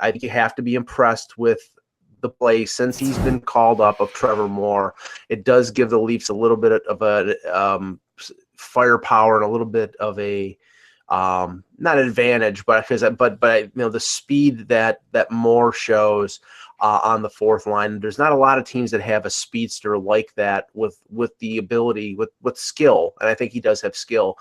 I think you have to be impressed with the play since he's been called up of Trevor Moore. It does give the Leafs a little bit of a firepower and a little bit of a not an advantage, but the speed that Moore shows on the fourth line. There's not a lot of teams that have a speedster like that with the ability with skill, and I think he does have skill.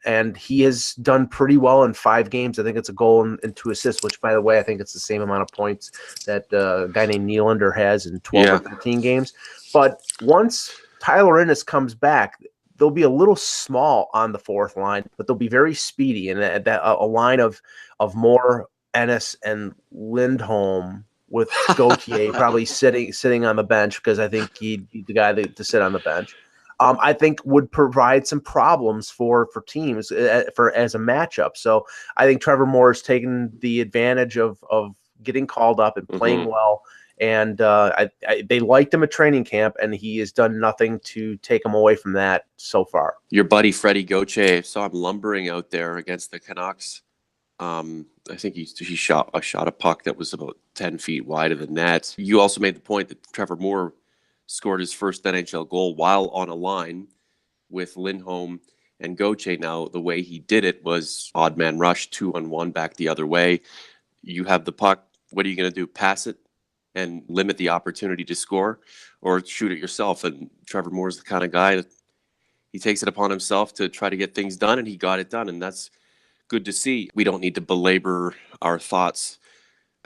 And he has done pretty well in 5 games. I think it's a goal and 2 assists, which, by the way, I think it's the same amount of points that a guy named Nylander has in 12 or 13 games. But once Tyler Ennis comes back, they'll be a little small on the fourth line, but they'll be very speedy. And a line of Moore, Ennis, and Lindholm with Gauthier probably sitting on the bench, because I think he'd be the guy to sit on the bench. I think would provide some problems for teams as a matchup. So I think Trevor Moore has taken the advantage of getting called up and playing well. And they liked him at training camp, and he has done nothing to take him away from that so far. Your buddy Freddie Gauthier, saw him lumbering out there against the Canucks. I think he shot a puck that was about 10 feet wide of the net. You also made the point that Trevor Moore scored his first NHL goal while on a line with Lindholm and Gauthier. Now, the way he did it was odd man rush, 2-on-1 back the other way. You have the puck. What are you going to do? Pass it and limit the opportunity to score, or shoot it yourself? And Trevor Moore's the kind of guy that he takes it upon himself to try to get things done, and he got it done, and that's good to see. We don't need to belabor our thoughts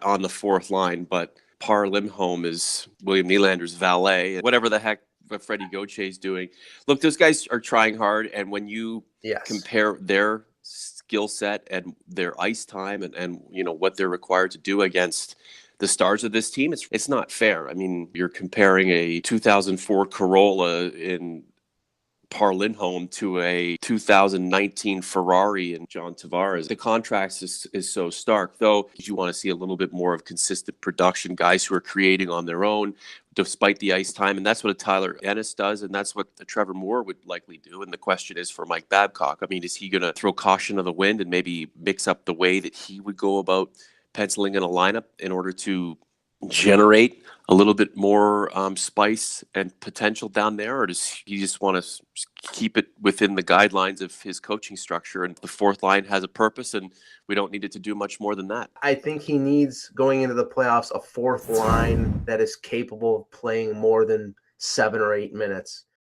on the fourth line, but Par Lindholm is William Nylander's valet. Whatever the heck Freddie Gauthier is doing. Look, those guys are trying hard, and when you compare their skill set and their ice time and what they're required to do against the stars of this team, it's not fair. I mean, you're comparing a 2004 Corolla in Par Lindholm to a 2019 Ferrari and John Tavares. The contrast is so stark, though. You want to see a little bit more of consistent production, guys who are creating on their own despite the ice time, and that's what a Tyler Ennis does, and that's what the Trevor Moore would likely do. And the question is for Mike Babcock. I mean, is he going to throw caution to the wind and maybe mix up the way that he would go about penciling in a lineup in order to generate a little bit more spice and potential down there, or does he just want to keep it within the guidelines of his coaching structure, and the fourth line has a purpose and we don't need it to do much more than that? I think he needs, going into the playoffs, a fourth line that is capable of playing more than 7 or 8 minutes.